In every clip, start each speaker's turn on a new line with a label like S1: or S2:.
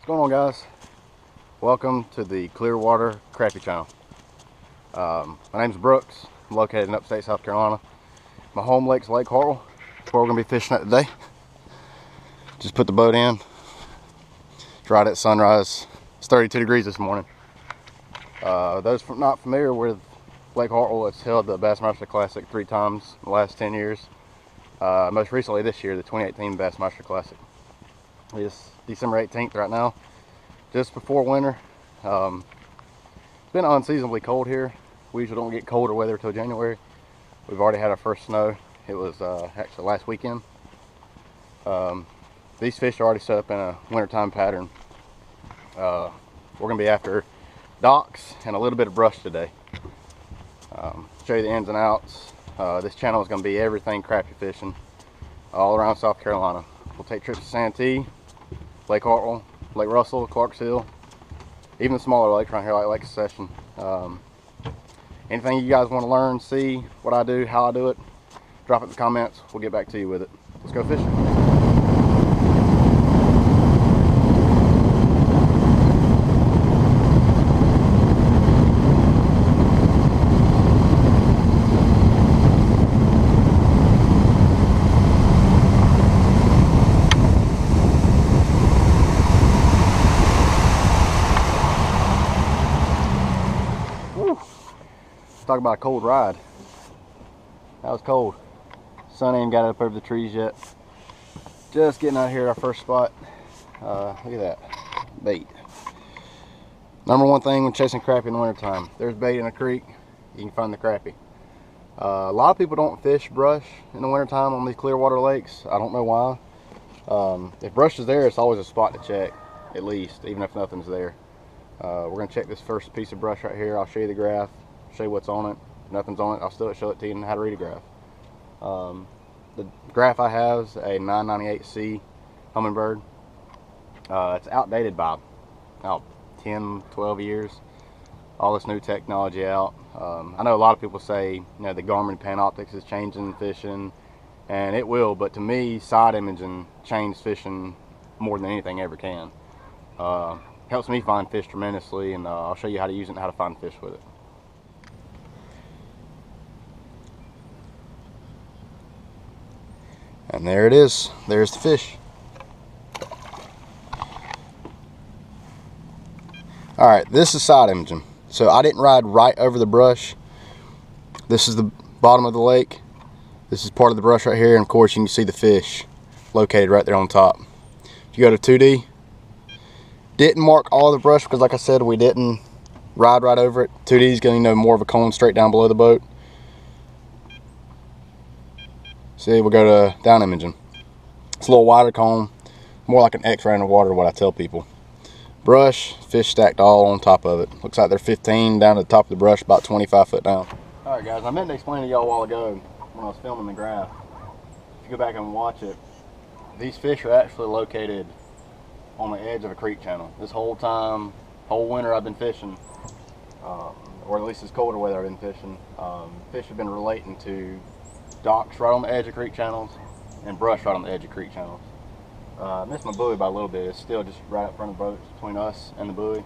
S1: going on, guys? Welcome to the Clearwater Crappie channel. My name's Brooks. I'm located in upstate South Carolina. My home lake's Lake Hartwell. That's where we're going to be fishing at today. Just put the boat in. It's right at sunrise. It's 32 degrees this morning. Those not familiar with Lake Hartwell, it's held the Bassmaster Classic 3 times in the last 10 years. Most recently this year, the 2018 Bassmaster Classic. It's December 18th right now, just before winter. It's been unseasonably cold here. We usually don't get colder weather until January. We've already had our first snow. It was actually last weekend. These fish are already set up in a wintertime pattern. We're going to be after docks and a little bit of brush today. Show you the ins and outs. This channel is going to be everything crappie fishing all around South Carolina. We'll take trips to Santee, Lake Hartwell, Lake Russell, Clarks Hill, even the smaller lakes around here like Lake Secession. Anything you guys want to learn, see what I do, how I do it, drop it in the comments. We'll get back to you with it. Let's go fishing. Talk about a cold ride. That was cold. Sun ain't got up over the trees yet. Just getting out here at our first spot. Look at that bait. Number one thing when chasing crappie in the wintertime, there's bait in a creek, you can find the crappie. A lot of people don't fish brush in the wintertime on these Clearwater lakes. I don't know why. If brush is there, it's always a spot to check, at least, even if nothing's there. We're going to check this first piece of brush right here. I'll show you the graph, show you what's on it. If nothing's on it, I'll still show it to you and how to read a graph. The graph I have is a 998C Humminbird. It's outdated by about 10, 12 years. All this new technology out. I know a lot of people say, you know, the Garmin Panoptics is changing fishing, and it will, but to me, side imaging changes fishing more than anything ever can. Helps me find fish tremendously, and I'll show you how to use it and how to find fish with it. And there it is. There's the fish. Alright, this is side imaging. So I didn't ride right over the brush. This is the bottom of the lake. This is part of the brush right here, and of course you can see the fish located right there on top. If you go to 2D, didn't mark all the brush because, like I said, we didn't ride right over it. 2D is going to more of a cone straight down below the boat. See, we'll go to down imaging. It's a little wider cone, more like an X-ray in the water, what I tell people. Brush, fish stacked all on top of it. Looks like they're 15 down to the top of the brush, about 25 foot down. Alright guys, I meant to explain to y'all a while ago when I was filming the graph. If you go back and watch it, these fish are actually located on the edge of a creek channel. This whole time, whole winter I've been fishing, or at least this colder weather I've been fishing, fish have been relating to docks right on the edge of creek channels and brush right on the edge of creek channels. I missed my buoy by a little bit. It's still just right up front of the boat between us and the buoy,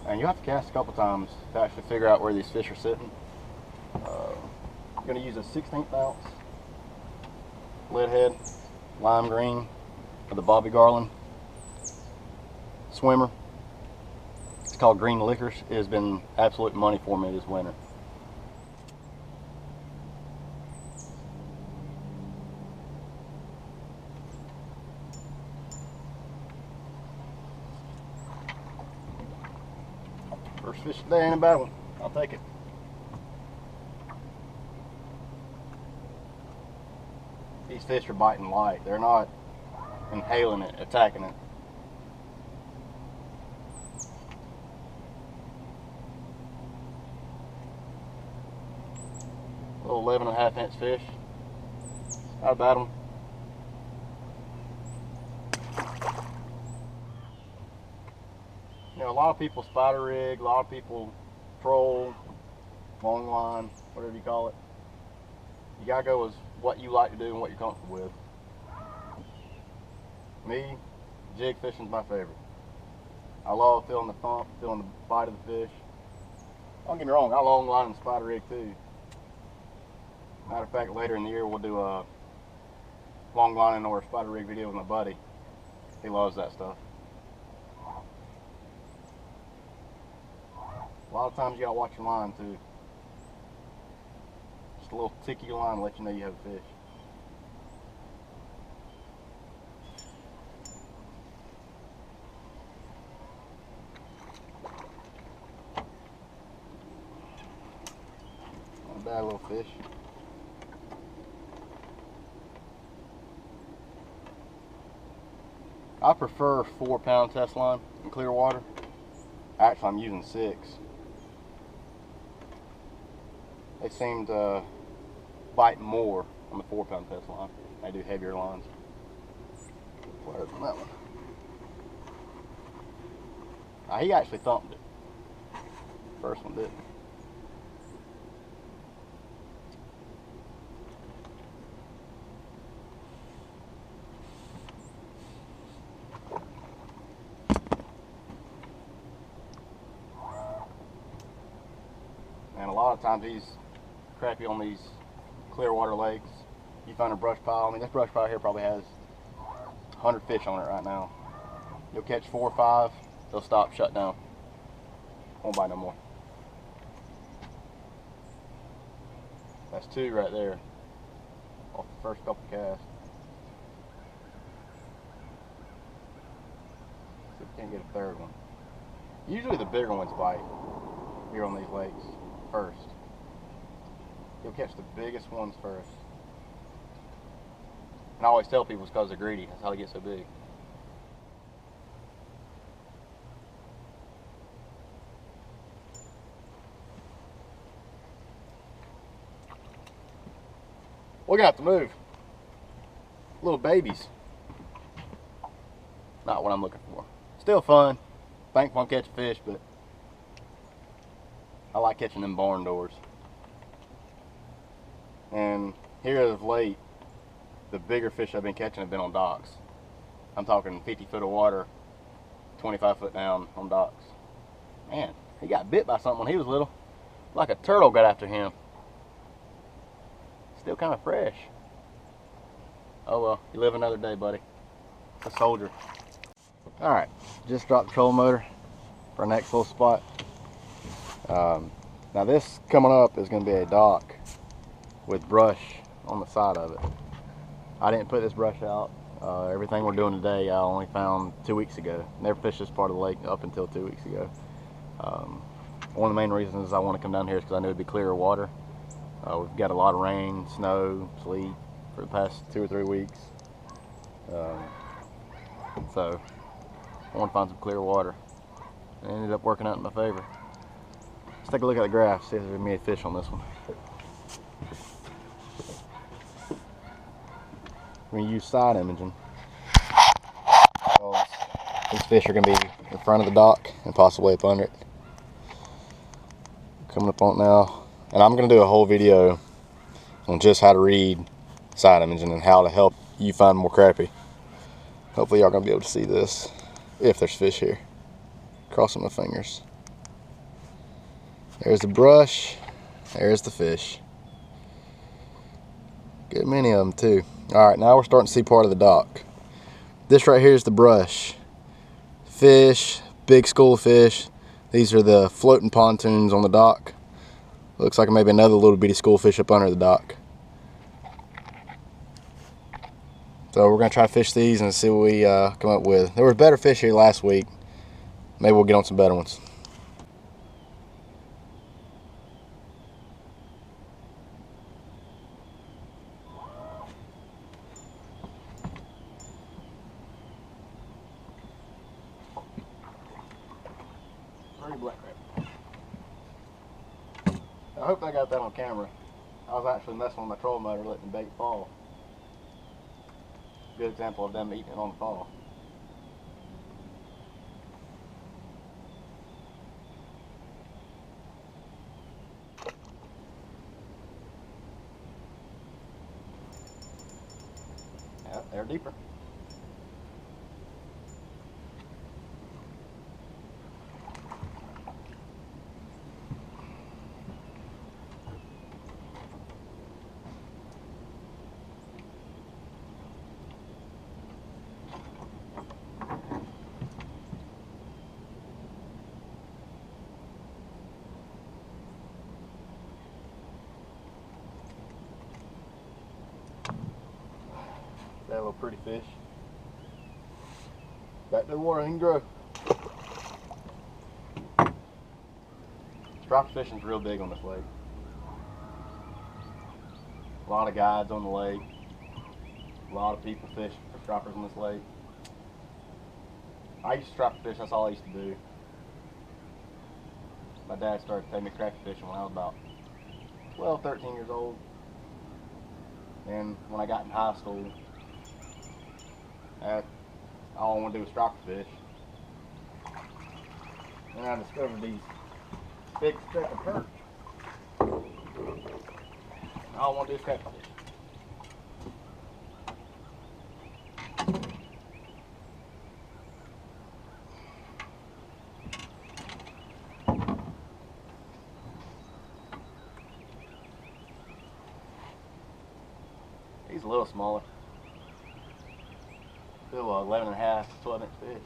S1: and you have to cast a couple times to actually figure out where these fish are sitting. I'm going to use a 16th ounce lead head lime green of the Bobby Garland swimmer. It's called Green Licorice. It has been absolute money for me this winter. First fish today ain't a bad one. I'll take it. These fish are biting light. They're not inhaling it, attacking it. Little 11.5 inch fish. Not a bad one. You know, a lot of people spider rig, a lot of people troll, long line, whatever you call it. You gotta go with what you like to do and what you're comfortable with. Me, jig fishing's my favorite. I love feeling the thump, feeling the bite of the fish. Don't get me wrong, I long line and spider rig too. Matter of fact, later in the year we'll do a long lining or a spider rig video with my buddy. He loves that stuff. A lot of times you gotta watch your line too. Just a little tick of your line to let you know you have a fish. Not a bad little fish. I prefer 4-pound test line in clear water. Actually, I'm using 6. They seem to bite more on the 4-pound test line. I do heavier lines. Flares on that one. He actually thumped it. First one did. And a lot of times these crappie on these clear water lakes, you find a brush pile. I mean, this brush pile here probably has 100 fish on it right now. You'll catch 4 or 5, they'll stop, shut down. Won't bite no more. That's 2 right there off the first couple casts. See if we can't get a 3rd one. Usually the bigger ones bite here on these lakes first. You'll catch the biggest ones first. And I always tell people it's because they're greedy. That's how they get so big. We're gonna have to move. Little babies. Not what I'm looking for. Still fun. Thankful I'm catching fish, but I like catching them barn doors. And here as of late, the bigger fish I've been catching have been on docks. I'm talking 50 foot of water, 25 foot down on docks. Man, he got bit by something when he was little. Like a turtle got after him. Still kind of fresh. Oh well, you live another day, buddy. A soldier. Alright, just dropped the trolling motor for our next little spot. Now this coming up is going to be a dock with brush on the side of it. I didn't put this brush out. Everything we're doing today I only found 2 weeks ago. Never fished this part of the lake up until 2 weeks ago. One of the main reasons I want to come down here is because I knew it'd be clearer water. We've got a lot of rain, snow, sleet for the past 2 or 3 weeks. So I want to find some clear water. It ended up working out in my favor. Let's take a look at the graph, see if there's any fish on this one. We're going to use side imaging. These fish are going to be in front of the dock and possibly up under it. Coming up on it now. And I'm going to do a whole video on just how to read side imaging and how to help you find more crappie. Hopefully y'all going to be able to see this if there's fish here. Crossing my fingers. There's the brush. There's the fish. Good many of them too. Alright, now we're starting to see part of the dock. This right here is the brush. Fish, big school of fish. These are the floating pontoons on the dock. Looks like maybe another little bitty school fish up under the dock. So we're going to try to fish these and see what we come up with. There were better fish here last week. Maybe we'll get on some better ones. I hope I got that on camera. I was actually messing with my trolling motor, letting the bait fall. Good example of them eating it on the fall. Yeah, they're deeper. little pretty fish. Back to the water, he can grow. Striped fishing's real big on this lake. A lot of guides on the lake. A lot of people fish for stripers on this lake. I used to stripe fish, that's all I used to do. My dad started taking me crappie fishing when I was about 12, 13 years old. And when I got in high school, all I wanted to do was stripe fish. And I discovered these big speckled perch. All I want to do is crappie fish. He's a little smaller. Still 11.5, 12-inch fish.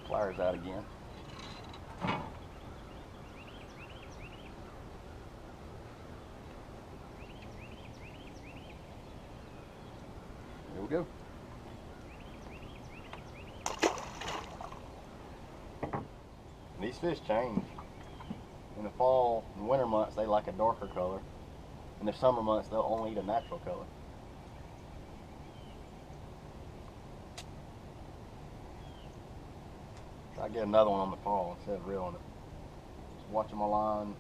S1: Pliers out again. There we go. These fish change. In the fall and winter months, they like a darker color. In the summer months, they'll only eat a natural color. Try to get another one on the fall instead of reeling it. Just watching my line.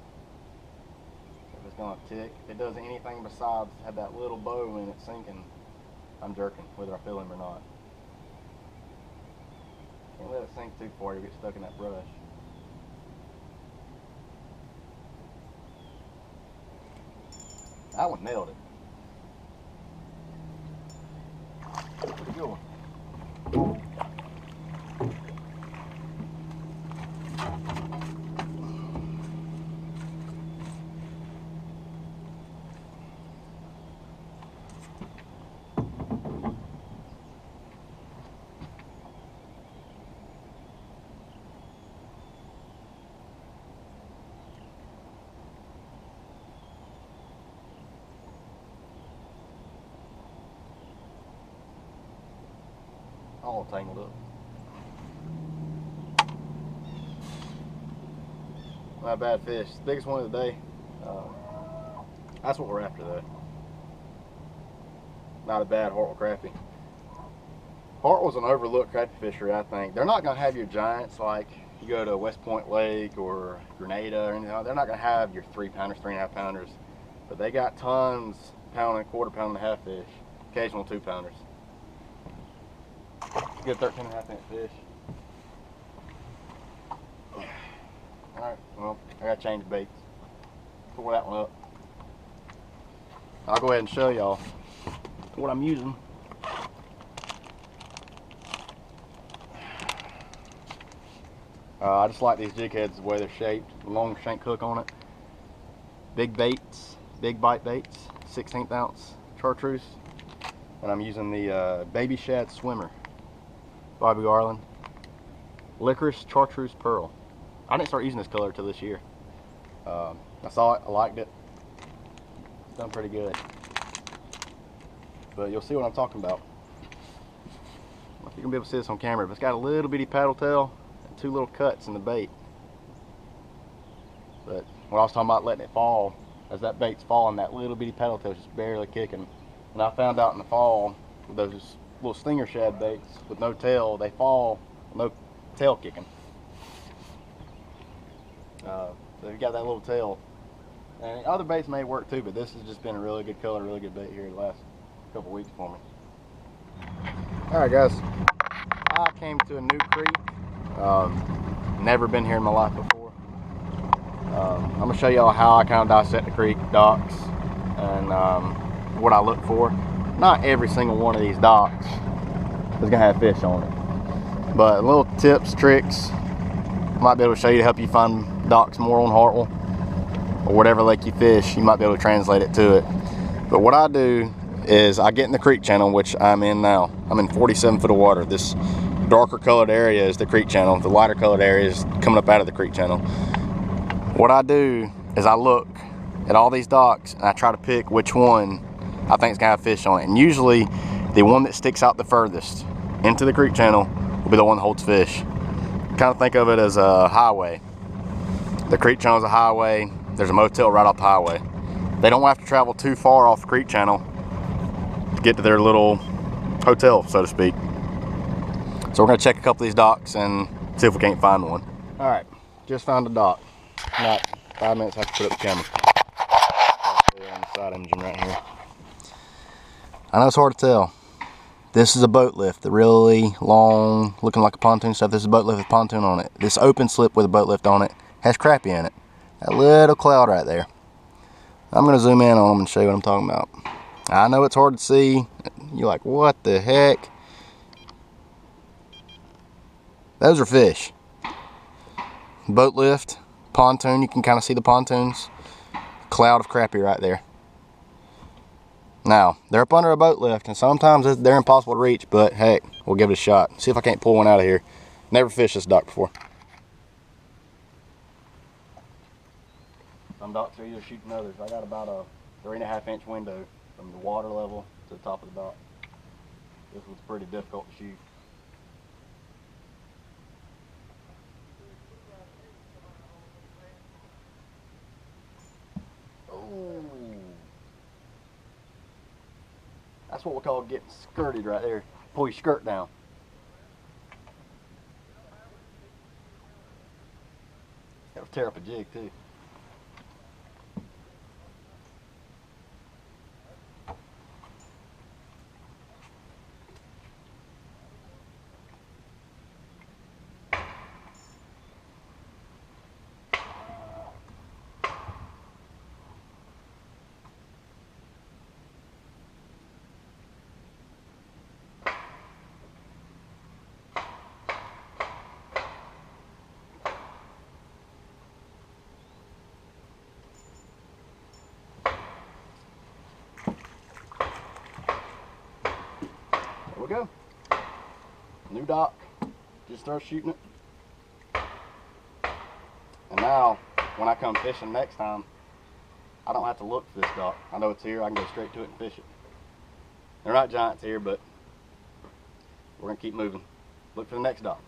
S1: If it's gonna tick. If it does anything besides have that little bow in it sinking, I'm jerking, whether I feel him or not. Can't let it sink too far, you'll get stuck in that brush. That one nailed it. Pretty good one. All tangled up. Not a bad fish. Biggest one of the day. That's what we're after though. Not a bad Hartwell crappie. Hartwell's an overlooked crappie fishery, I think. They're not going to have your giants like you go to West Point Lake or Grenada or anything. They're not going to have your 3-pounders, 3.5-pounders. But they got tons, pound and a quarter, pound and a half fish. Occasional 2-pounders. Good 13.5-inch fish. Alright, well, I gotta change baits. Pull that one up. I'll go ahead and show y'all what I'm using. I just like these jig heads the way they're shaped. Long shank hook on it. Big baits, big bite baits, 16th ounce chartreuse. And I'm using the Baby Shad Swimmer. Bobby Garland. Licorice Chartreuse Pearl. I didn't start using this color till this year. I saw it, I liked it. It's done pretty good. But you'll see what I'm talking about. I don't know if you're gonna be able to see this on camera, but it's got a little bitty paddle tail and 2 little cuts in the bait. But when I was talking about letting it fall, as that bait's falling, that little bitty paddle tail is just barely kicking. And I found out in the fall, with those little stinger shad baits with no tail, they fall, no tail kicking. So you got that little tail. And other baits may work too, but this has just been a really good color, really good bait here the last couple weeks for me. Alright guys, I came to a new creek. Never been here in my life before. I'm going to show y'all how I kind of dissect the creek, docks, and what I look for. Not every single one of these docks is going to have fish on it. But little tips, tricks, might be able to show you to help you find docks more on Hartwell. Or whatever lake you fish, you might be able to translate it to it. But what I do is I get in the creek channel, which I'm in now. I'm in 47 foot of water. This darker colored area is the creek channel. The lighter colored area is coming up out of the creek channel. What I do is I look at all these docks and I try to pick which one I think is gonna have fish on it. And usually the one that sticks out the furthest into the creek channel will be the one that holds fish. Kind of think of it as a highway. The creek channel is a highway. There's a motel right off the highway. They don't have to travel too far off the creek channel to get to their little hotel, so to speak. So we're gonna check a couple of these docks and see if we can't find one. All right, just found a dock. Not 5 minutes, I have to put up the camera. On the side engine right here. I know it's hard to tell. This is a boat lift, the really long, looking like a pontoon stuff. This is a boat lift with a pontoon on it. This open slip with a boat lift on it has crappie in it. That little cloud right there. I'm gonna zoom in on them and show you what I'm talking about. I know it's hard to see. You're like, what the heck? Those are fish. Boat lift, pontoon, you can kind of see the pontoons. Cloud of crappie right there. Now, they're up under a boat lift, and sometimes they're impossible to reach, but hey, we'll give it a shot. See if I can't pull one out of here. Never fished this dock before. Some docks are easier to shoot than others. I got about a 3.5-inch window from the water level to the top of the dock. This was pretty difficult to shoot. Oh. That's what we call getting skirted right there. Pull your skirt down. That'll tear up a jig too. There we go. New dock. Just start shooting it. And now, when I come fishing next time, I don't have to look for this dock. I know it's here. I can go straight to it and fish it. They're not giants here, but we're gonna keep moving. Look for the next dock.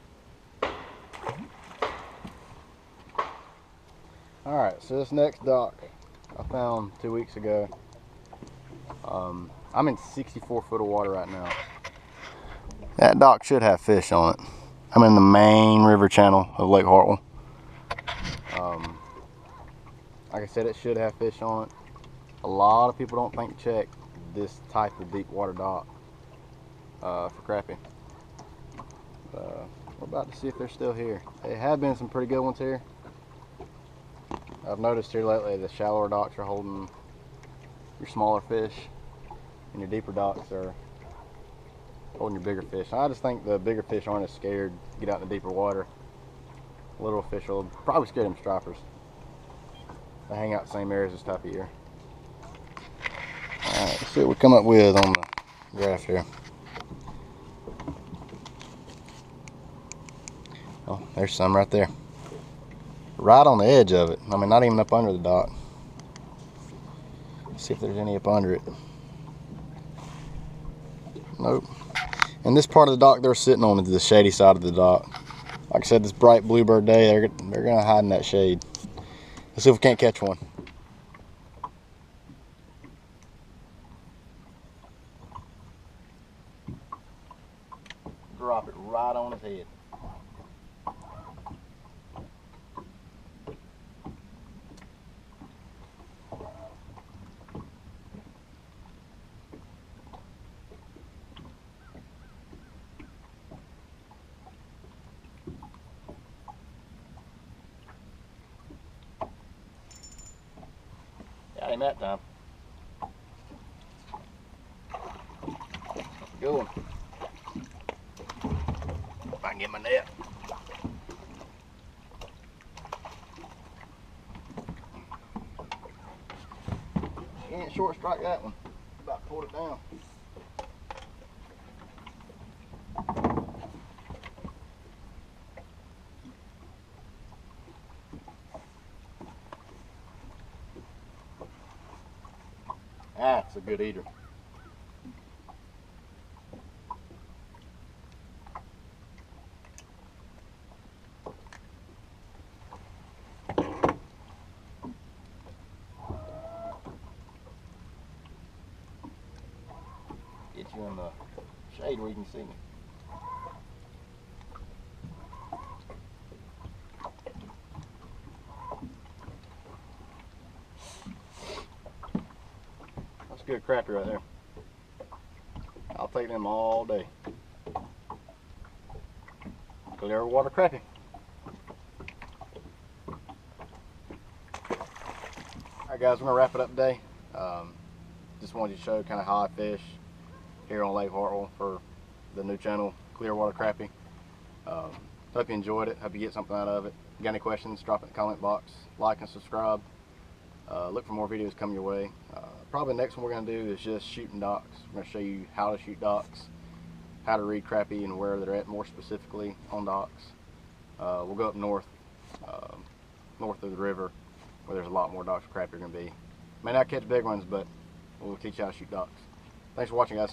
S1: All right, so this next dock I found 2 weeks ago. I'm in 64 foot of water right now. That dock should have fish on it. I'm in the main river channel of Lake Hartwell. Like I said, it should have fish on it. A lot of people don't think to check this type of deep water dock for crappie. We're about to see if they're still here. There have been some pretty good ones here. I've noticed here lately the shallower docks are holding your smaller fish, and your deeper docks are holding your bigger fish. I just think the bigger fish aren't as scared to get out in the deeper water. Little fish will probably scare them stripers. They hang out the same areas this type of year. Alright, let's see what we come up with on the graph here. Oh, there's some right there. Right on the edge of it. I mean, not even up under the dock. Let's see if there's any up under it. Nope. And this part of the dock they're sitting on is the shady side of the dock. Like I said, this bright bluebird day, they're gonna hide in that shade. Let's see if we can't catch one. Drop it right on his head. Got him that time. Good one. If I can get my net. Can't short strike that one. About pulled it down. That's a good eater. Get you in the shade where you can see me. That's good crappie right there. I'll take them all day. Clear water crappie. Alright guys, we're going to wrap it up today. Just wanted to show kind of how I fish here on Lake Hartwell for the new channel, Clearwater Crappie. Hope you enjoyed it. Hope you get something out of it. If you got any questions, drop it in the comment box. Like and subscribe. Look for more videos coming your way. Probably the next one we're going to do is just shooting docks. We're going to show you how to shoot docks, how to read crappie and where they're at more specifically on docks. We'll go up north of the river where there's a lot more docks of crappie are going to be. May not catch big ones, but we'll teach you how to shoot docks. Thanks for watching, guys.